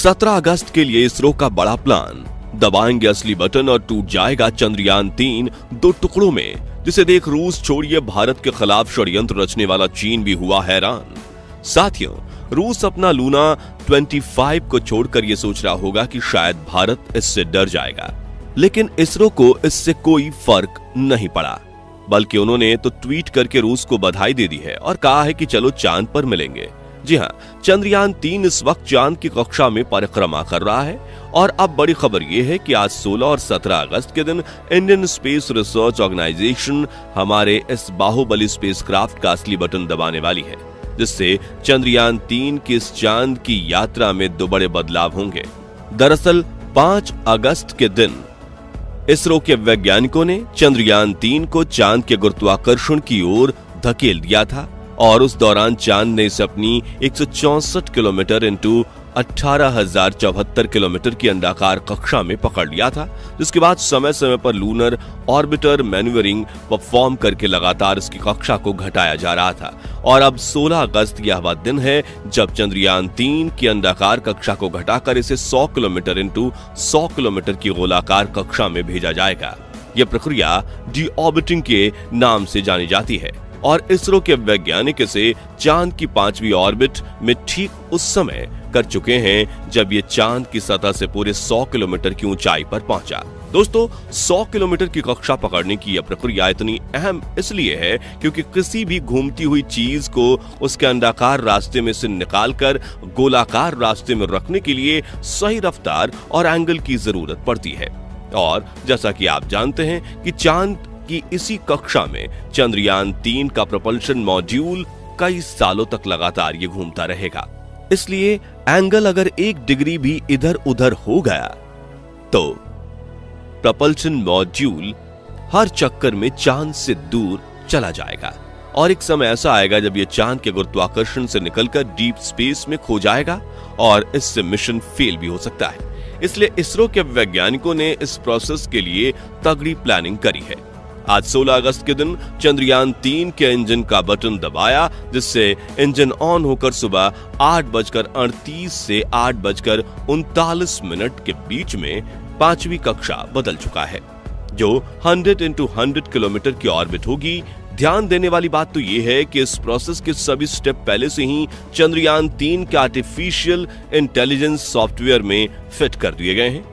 17 अगस्त के लिए इसरो का बड़ा प्लान। दबाएंगे असली बटन और टूट जाएगा चंद्रयान-3 दो टुकड़ों में, जिसे देख रूस छोड़िए भारत के खिलाफ षड्यंत्र रचने वाला चीन भी हुआ हैरान। साथियों, रूस अपना लूना 25 को छोड़कर यह सोच रहा होगा कि शायद भारत इससे डर जाएगा, लेकिन इसरो को इससे कोई फर्क नहीं पड़ा, बल्कि उन्होंने तो ट्वीट करके रूस को बधाई दे दी है और कहा है कि चलो चांद पर मिलेंगे। जी हां, चंद्रयान-3 इस वक्त चांद की कक्षा में परिक्रमा कर रहा है और अब बड़ी खबर यह है कि आज 16 और 17 अगस्त के दिन इंडियन स्पेस रिसर्च ऑर्गेनाइजेशन हमारे इस बाहुबली स्पेसक्राफ्ट का असली बटन दबाने वाली है, जिससे चंद्रयान-3 की इस चांद की यात्रा में दो बड़े बदलाव होंगे। दरअसल 5 अगस्त के दिन इसरो के वैज्ञानिकों ने चंद्रयान-3 को चांद के गुरुत्वाकर्षण की ओर धकेल दिया था और उस दौरान चांद ने इसे अपनी 164 किलोमीटर इंटू 18,074 किलोमीटर की अंडाकार कक्षा में पकड़ लिया था, जिसके बाद समय समय पर लूनर ऑर्बिटर मैन्यूवरिंग परफॉर्म करके लगातार इसकी कक्षा को घटाया जा रहा था। और अब 16 अगस्त यह वह दिन है जब चंद्रयान-3 की अंडाकार कक्षा को घटाकर इसे 100 किलोमीटर इंटू 100 किलोमीटर की गोलाकार कक्षा में भेजा जाएगा। यह प्रक्रिया डी-ऑर्बिटिंग के नाम से जानी जाती है और इसरो के वैज्ञानिक इसे चांद की 5वीं ऑर्बिट में ठीक उस समय कर चुके हैं जब ये चांद की सतह से पूरे 100 किलोमीटर की ऊंचाई पर पहुंचा। दोस्तों, 100 किलोमीटर की कक्षा पकड़ने की यह प्रक्रिया इतनी अहम इसलिए है क्योंकि किसी भी घूमती हुई चीज को उसके अंडाकार रास्ते में से निकालकर गोलाकार रास्ते में रखने के लिए सही रफ्तार और एंगल की जरूरत पड़ती है। और जैसा कि आप जानते हैं कि चांद की इसी कक्षा में चंद्रयान-3 का propulsion मॉड्यूल कई सालों तक लगातार ये घूमता रहेगा। इसलिए एंगल अगर 1 डिग्री भी इधर उधर हो गया तो propulsion मॉड्यूल हर चक्कर में चांद से दूर चला जाएगा और एक समय ऐसा आएगा जब ये चांद के गुरुत्वाकर्षण से निकलकर डीप स्पेस में खो जाएगा और इससे मिशन फेल भी हो सकता है। इसलिए इसरो के वैज्ञानिकों ने इस प्रोसेस के लिए तगड़ी प्लानिंग करी है। आज 16 अगस्त के दिन चंद्रयान-3 के इंजन का बटन दबाया, जिससे इंजन ऑन होकर सुबह 8:38 से 8:39 के बीच में 5वीं कक्षा बदल चुका है, जो 100 x 100 किलोमीटर की ऑर्बिट होगी। ध्यान देने वाली बात तो यह है कि इस प्रोसेस के सभी स्टेप पहले से ही चंद्रयान-3 के आर्टिफिशियल इंटेलिजेंस सॉफ्टवेयर में फिट कर दिए गए हैं।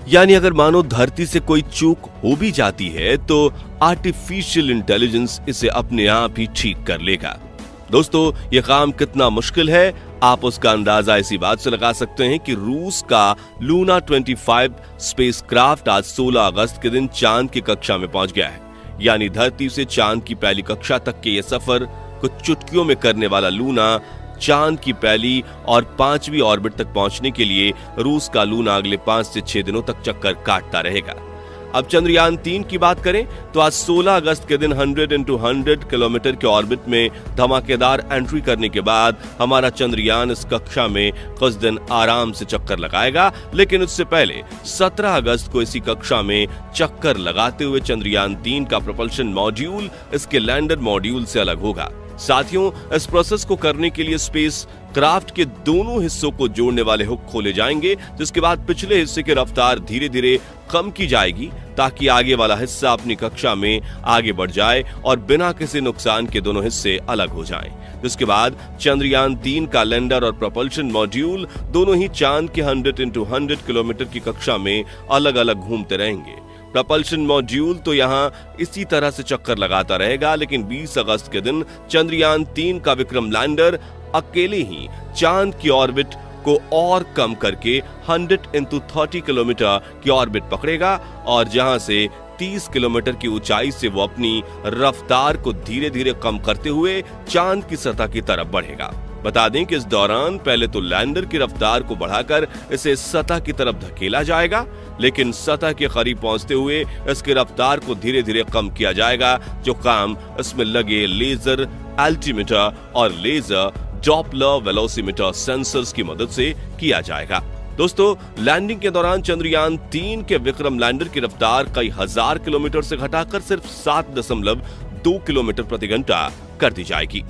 यानी अगर मानो धरती से कोई चूक हो भी जाती है तो आर्टिफिशियल इंटेलिजेंस इसे अपने आप ही ठीक कर लेगा। दोस्तों, यह काम कितना मुश्किल है आप उसका अंदाजा इसी बात से लगा सकते हैं कि रूस का लूना 25 स्पेसक्राफ्ट आज 16 अगस्त के दिन चांद की कक्षा में पहुंच गया है। यानी धरती से चांद की पहली कक्षा तक के ये सफर कुछ चुटकियों में करने वाला लूना चांद की पहली और 5वीं ऑर्बिट तक पहुंचने के लिए रूस का लूना अगले 5 से 6 दिनों तक चक्कर काटता रहेगा। अब चंद्रयान-3 की बात करें तो आज 16 अगस्त के दिन 100 x 100 किलोमीटर के ऑर्बिट में धमाकेदार एंट्री करने के बाद हमारा चंद्रयान इस कक्षा में कुछ दिन आराम से चक्कर लगाएगा, लेकिन उससे पहले 17 अगस्त को इसी कक्षा में चक्कर लगाते हुए चंद्रयान-3 का propulsion मॉड्यूल इसके लैंडर मॉड्यूल से अलग होगा। साथियों, इस प्रोसेस को करने के लिए स्पेस क्राफ्ट के दोनों हिस्सों को जोड़ने वाले हुक खोले जाएंगे, जिसके बाद पिछले हिस्से की रफ्तार धीरे धीरे कम की जाएगी ताकि आगे वाला हिस्सा अपनी कक्षा में आगे बढ़ जाए और बिना किसी नुकसान के दोनों हिस्से अलग हो जाएं। जिसके बाद चंद्रयान-3 का लैंडर और propulsion मॉड्यूल दोनों ही चांद के 100 x 100 किलोमीटर की कक्षा में अलग अलग घूमते रहेंगे। propulsion मॉड्यूल तो यहाँ इसी तरह से चक्कर लगाता रहेगा, लेकिन 20 अगस्त के दिन चंद्रयान-3 का विक्रम लैंडर अकेले ही चांद की ऑर्बिट को और कम करके 100 x 30 किलोमीटर की ऑर्बिट पकड़ेगा और जहां से 30 किलोमीटर की ऊंचाई से वो अपनी रफ्तार को धीरे धीरे कम करते हुए चांद की सतह की तरफ बढ़ेगा। बता दें कि इस दौरान पहले तो लैंडर की रफ्तार को बढ़ाकर इसे सतह की तरफ धकेला जाएगा, लेकिन सतह के करीब पहुंचते हुए इसकी रफ्तार को धीरे धीरे कम किया जाएगा, जो काम इसमें लगे लेजर एल्टीमीटर और लेजर डॉपलर वेलोसिमीटर सेंसर्स की मदद से किया जाएगा। दोस्तों, लैंडिंग के दौरान चंद्रयान-3 के विक्रम लैंडर की रफ्तार कई हजार किलोमीटर से घटाकर सिर्फ 7.2 किलोमीटर प्रति घंटा कर दी जाएगी।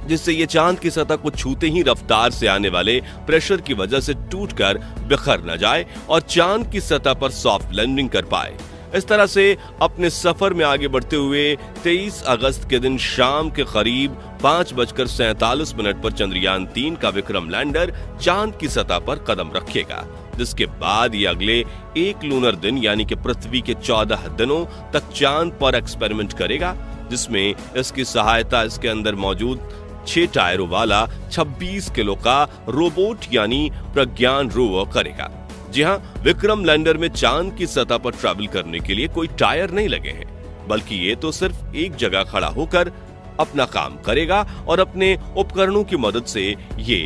जिससे ये चांद की सतह को छूते ही रफ्तार से आने वाले प्रेशर की वजह से टूटकर बिखर न जाए और चांद की सतह पर सॉफ्ट लैंडिंग कर पाए। इस तरह से अपने सफर में आगे बढ़ते हुए 23 अगस्त के दिन शाम के करीब 5:47 पर चंद्रयान 3 का विक्रम लैंडर चांद की सतह पर कदम रखेगा, जिसके बाद ये अगले एक लूनर दिन यानी कि पृथ्वी के 14 दिनों तक चांद पर एक्सपेरिमेंट करेगा, जिसमें इसकी सहायता इसके अंदर मौजूद 6 टायरों वाला 26 किलो का रोबोट यानी प्रज्ञान रोवर करेगा। जी हां, विक्रम लैंडर में चांद की सतह पर ट्रैवल करने के लिए कोई टायर नहीं लगे हैं, बल्कि ये तो सिर्फ एक जगह खड़ा होकर अपना काम करेगा और अपने उपकरणों की मदद से ये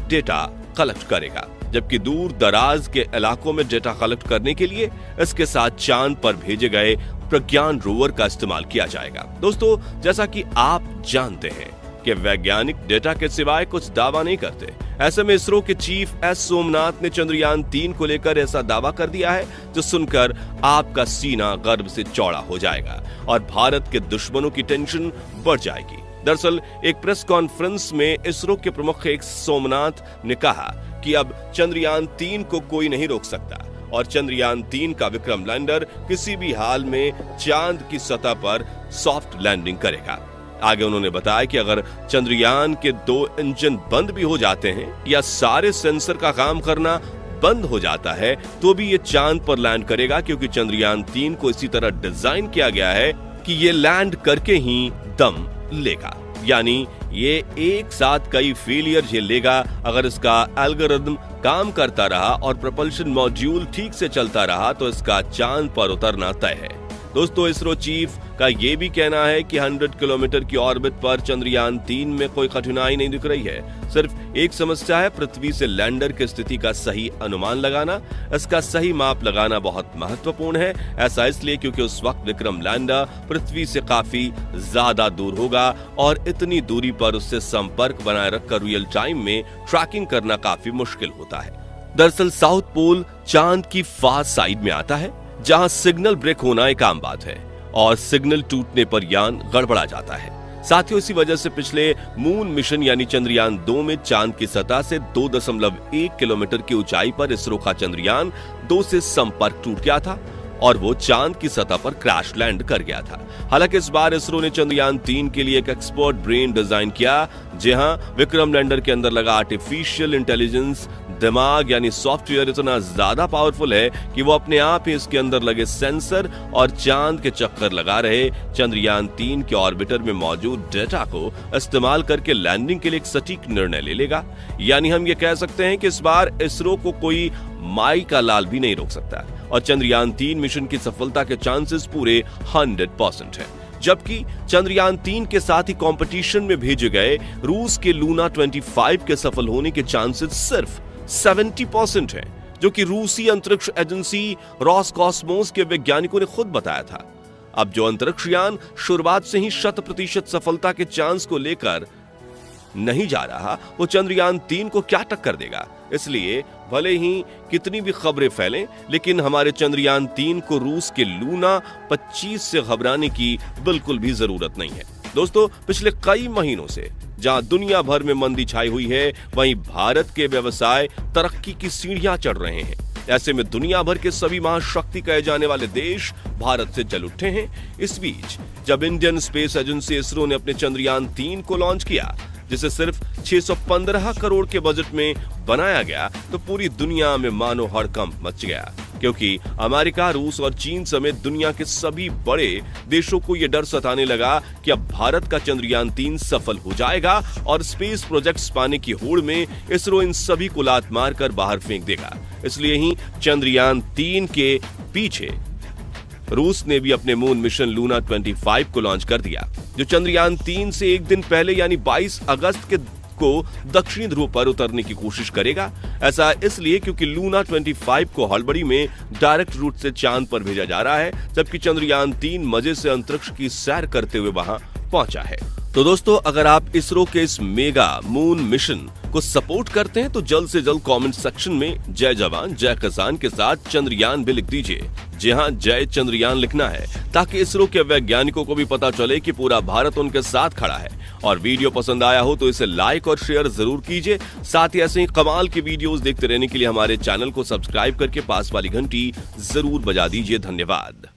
डेटा कलेक्ट करेगा। जबकि दूर दराज के इलाकों में डेटा कलेक्ट करने के लिए इसके साथ चांद पर भेजे गए प्रज्ञान रोवर का इस्तेमाल किया जाएगा। दोस्तों, जैसा कि आप जानते हैं कि वैज्ञानिक डेटा के सिवाय कुछ दावा नहीं करते। ऐसे में इसरो के चीफ एस सोमनाथ ने चंद्रयान 3 को लेकर ऐसा दावा कर दिया है जो सुनकर आपका सीना गर्व से चौड़ा हो जाएगा और भारत के दुश्मनों की टेंशन बढ़ जाएगी। दरअसल एक प्रेस कॉन्फ्रेंस में इसरो के प्रमुख एक सोमनाथ ने कहा कि अब चंद्रयान 3 को कोई नहीं रोक सकता और चंद्रयान 3 का विक्रम लैंडर किसी भी हाल में चांद की सतह पर सॉफ्ट लैंडिंग करेगा। आगे उन्होंने बताया कि अगर चंद्रयान के 2 इंजन बंद भी हो जाते हैं या सारे सेंसर का काम करना बंद हो जाता है तो भी ये चांद पर लैंड करेगा, क्योंकि चंद्रयान 3 को इसी तरह डिजाइन किया गया है कि ये लैंड करके ही दम लेगा, यानी ये एक साथ कई फेलियर झेलेगा। अगर इसका एल्गोरिथम काम करता रहा और propulsion मॉड्यूल ठीक से चलता रहा तो इसका चांद पर उतरना तय है। दोस्तों, इसरो चीफ का ये भी कहना है कि 100 किलोमीटर की ऑर्बिट पर चंद्रयान 3 में कोई कठिनाई नहीं दिख रही है। सिर्फ एक समस्या है पृथ्वी से लैंडर की स्थिति का सही अनुमान लगाना। इसका सही माप लगाना बहुत महत्वपूर्ण है। ऐसा इसलिए क्योंकि उस वक्त विक्रम लैंडर पृथ्वी से काफी ज्यादा दूर होगा और इतनी दूरी पर उससे संपर्क बनाए रखकर रियल टाइम में ट्रैकिंग करना काफी मुश्किल होता है। दरअसल साउथ पोल चांद की फार साइड में आता है, जहां सिग्नल ब्रेक होना एक आम बात है और सिग्नल टूटने पर यान गड़बड़ा जाता है। साथियों, इसी वजह से पिछले मून मिशन यानी चंद्रयान 2 में चांद की सतह से 2.1 किलोमीटर की ऊंचाई पर इसरो का चंद्रयान 2 से संपर्क टूट गया था और वो चांद की सतह पर क्रैश लैंड कर गया था। हालांकि इस बार इसरो ने चंद्रयान 3 के लिए एक एक्सपर्ट ब्रेन डिजाइन किया, जहां विक्रम लैंडर के अंदर लगा आर्टिफिशियल इंटेलिजेंस दिमाग यानी सॉफ्टवेयर इतना ज्यादा पावरफुल है कि वो अपने आप ही इसके अंदर लगे सेंसर और चांद के चक्कर लगा रहे चंद्रयान 3 के ऑर्बिटर में मौजूद डेटा को इस्तेमाल करके लैंडिंग के लिए एक सटीक निर्णय ले लेगा। यानी हम ये कह सकते हैं कि इस बार इसरो को कोई माई का लाल भी नहीं रोक सकता और चंद्रयान 3 मिशन की सफलता के चांसेस पूरे 100% हैं। जबकि चंद्रयान 3 के साथ ही कंपटीशन में भेजे गए रूस के लूना 25 के सफल होने के चांसेस सिर्फ 70% हैं, जो कि रूसी अंतरिक्ष एजेंसी रॉसकॉस्मोस के वैज्ञानिकों ने खुद बताया था। अब जो अंतरिक्षयान शुरुआत से ही 100% सफलता के चांस को लेकर नहीं जा रहा, वो चंद्रयान 3 को क्या टक्कर देगा। इसलिए भले ही कितनी भी खबरें फैलें, लेकिन हमारे चंद्रयान 3 को रूस के लूना 25 से घबराने की बिल्कुल भी जरूरत नहीं है। दोस्तों, पिछले कई महीनों से जहां दुनिया भर में मंदी छाई हुई है, वहीं भारत के व्यवसाय तरक्की की सीढ़ियां चढ़ रहे हैं। ऐसे में दुनिया भर के सभी महाशक्ति कहे जाने वाले देश भारत से चल उठे हैं। इस बीच जब इंडियन स्पेस एजेंसी इसरो ने अपने चंद्रयान 3 को लॉन्च किया, जिसे सिर्फ 615 करोड़ के बजट में बनाया गया, तो पूरी दुनिया में मानो हड़कंप मच गया, क्योंकि अमेरिका, रूस और चीन समेत दुनिया के सभी बड़े देशों को यह डर सताने लगा कि अब भारत का चंद्रयान 3 सफल हो जाएगा और स्पेस प्रोजेक्ट्स पाने की होड़ में इसरो इन सभी को लात मारकर बाहर फेंक देगा। इसलिए ही चंद्रयान 3 के पीछे रूस ने भी अपने मून मिशन लूना 25 को लॉन्च कर दिया, जो चंद्रयान 3 से एक दिन पहले यानी 22 अगस्त को दक्षिणी ध्रुव पर उतरने की कोशिश करेगा। ऐसा इसलिए क्योंकि लूना 25 को हड़बड़ी में डायरेक्ट रूट से चांद पर भेजा जा रहा है, जबकि चंद्रयान 3 मजे से अंतरिक्ष की सैर करते हुए वहां पहुंचा है। तो दोस्तों, अगर आप इसरो के इस मेगा मून मिशन को सपोर्ट करते हैं तो जल्द से जल्द कमेंट सेक्शन में जय जवान जय किसान के साथ चंद्रयान भी लिख दीजिए। जी हां, जय चंद्रयान लिखना है ताकि इसरो के वैज्ञानिकों को भी पता चले कि पूरा भारत उनके साथ खड़ा है। और वीडियो पसंद आया हो तो इसे लाइक और शेयर जरूर कीजिए। साथ ही ऐसे ही कमाल की वीडियोस देखते रहने के लिए हमारे चैनल को सब्सक्राइब करके पास वाली घंटी जरूर बजा दीजिए। धन्यवाद।